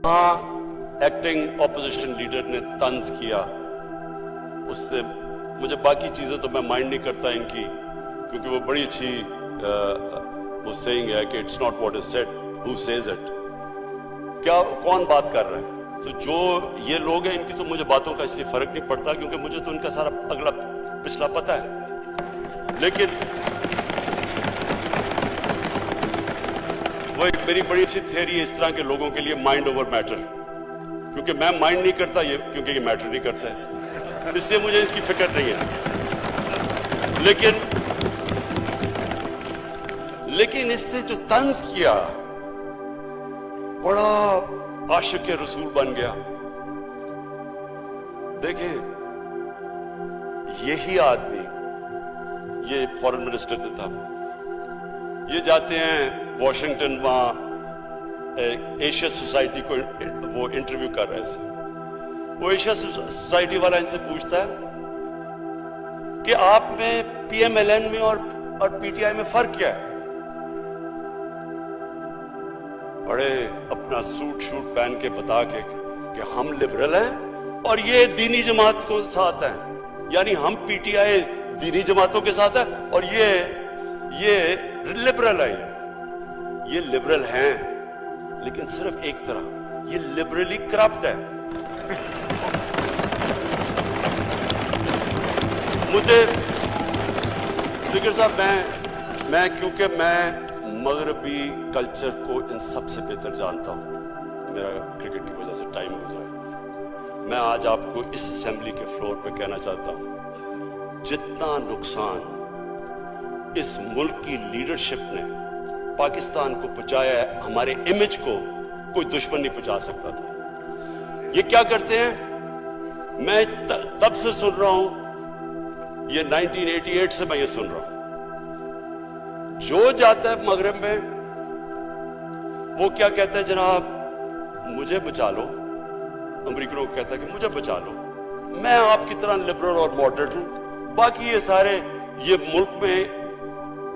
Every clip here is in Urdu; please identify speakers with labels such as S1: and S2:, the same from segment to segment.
S1: ایکٹنگ اپوزیشن لیڈر نے طنز کیا، اس سے مجھے باقی چیزیں تو میں مائنڈ نہیں کرتا ان کی، کیونکہ وہ بڑی اچھی وہ سیئنگ ہے کہ it's not what is said who says it, کیا کون بات کر رہے ہیں۔ تو جو یہ لوگ ہیں ان کی تو مجھے باتوں کا اس لیے فرق نہیں پڑتا، کیونکہ مجھے تو ان کا سارا اگلا پچھلا پتہ ہے۔ لیکن وہ ایک میری بڑی اچھی تھیوری ہے اس طرح کے لوگوں کے لیے، مائنڈ اوور میٹر، کیونکہ میں مائنڈ نہیں کرتا یہ، کیونکہ یہ میٹر نہیں کرتا ہے، اس لیے مجھے اس کی فکر نہیں ہے۔ لیکن اس نے جو طنز کیا، بڑا عاشق رسول بن گیا۔ دیکھیں یہی آدمی، یہ فورن منسٹر تھا، یہ جاتے ہیں واشنگٹن، وہاں ایشیا سوسائٹی کو وہ انٹرویو کر رہے تھے، وہ ایشیا سوسائٹی والا ان سے پوچھتا ہے کہ آپ میں پی ایم ایل این میں اور پی ٹی آئی میں فرق کیا ہے؟ بڑے اپنا سوٹ شوٹ پہن کے بتا کے کہ ہم لبرل ہیں اور یہ دینی جماعت کو ساتھ ہیں، یعنی ہم پی ٹی آئی دینی جماعتوں کے ساتھ ہے اور یہ لبرل ہے۔ یہ لبرل ہیں لیکن صرف ایک طرح، یہ لبرلی کرپٹ ہے۔ مجھے فکر صاحب میں کیونکہ میں مغربی کلچر کو ان سب سے بہتر جانتا ہوں، میرا کرکٹ کی وجہ سے ٹائم گزرا ہے، میں آج آپ کو اس اسمبلی کے فلور پہ کہنا چاہتا ہوں، جتنا نقصان اس ملک کی لیڈرشپ نے پاکستان کو پہنچایا ہے، ہمارے امیج کو کوئی دشمن نہیں پہنچا سکتا تھا۔ یہ کیا کرتے ہیں، میں تب سے سن رہا ہوں، یہ 1988 سے میں یہ سن رہا ہوں، جو جاتا ہے مغرب میں وہ کیا کہتا ہے، جناب مجھے بچا لو، امریکنوں کو کہتا ہے کہ مجھے بچا لو، میں آپ کی طرح لبرل اور ماڈریٹ ہوں، باقی یہ سارے یہ ملک میں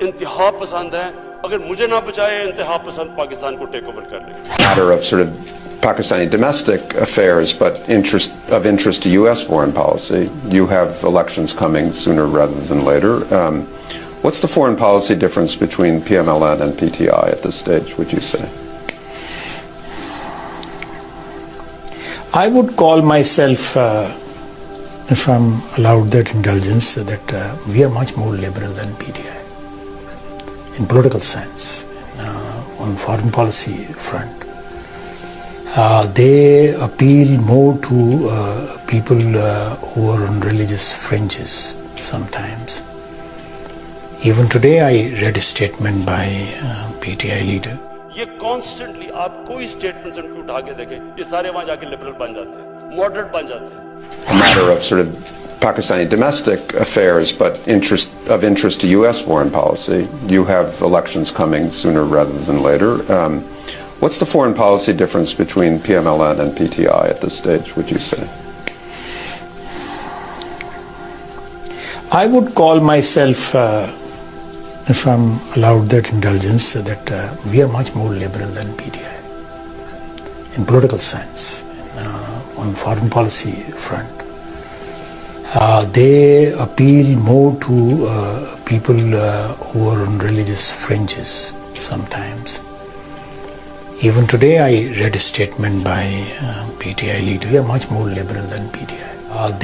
S1: انتہا پسند ہیں، اگر مجھے نہ بچائے انتہا پسند پاکستان کو ٹیک اوور کر لیں۔
S2: Matter of sort of Pakistani domestic affairs, but of interest to U.S. foreign policy. You have elections coming sooner rather than later. What's the foreign policy difference between PMLN and PTI at this stage, would you say?
S3: I would call myself, if I'm allowed that indulgence, that we are much more liberal than PTI in political sense, on foreign policy front. They appeal more to people who are on religious fringes sometimes. Even today I read a statement by PTI leader.
S1: یہ کانسٹنٹلی آپ کوئی اسٹیٹمنٹ ان کو اٹھا کے دیکھیں، یہ سارے وہاں جا کے لبرل بن جاتے ہیں، ماڈریٹ بن جاتے ہیں۔
S2: A matter of sort of Pakistani domestic affairs, but of interest to U.S. foreign policy. You have elections coming sooner rather than later. What's the foreign policy difference between PMLN and PTI at this stage, would you say?
S3: I would call myself, if I'm allowed that indulgence, that we are much more liberal than PTI in political sense, on foreign policy front. They appeal more to people who are on religious fringes sometimes. Even today I read a statement by PTI leader. We are much more liberal than PTI.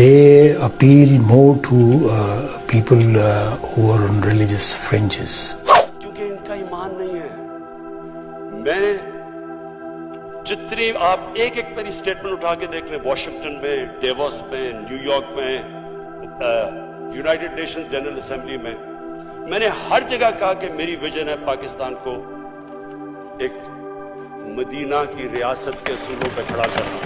S3: They appeal more to people who are on religious fringes.
S1: کیونکہ ان کا ایمان نہیں ہے۔ میں جتنی آپ ایک میری اسٹیٹمنٹ اٹھا کے دیکھ لیں، واشنگٹن میں، ڈیوس میں، نیو یارک میں، یونائٹڈ نیشن جنرل اسمبلی میں نے ہر جگہ کہا کہ میری ویژن ہے پاکستان کو ایک مدینہ کی ریاست کے اصولوں پہ کھڑا کرنا۔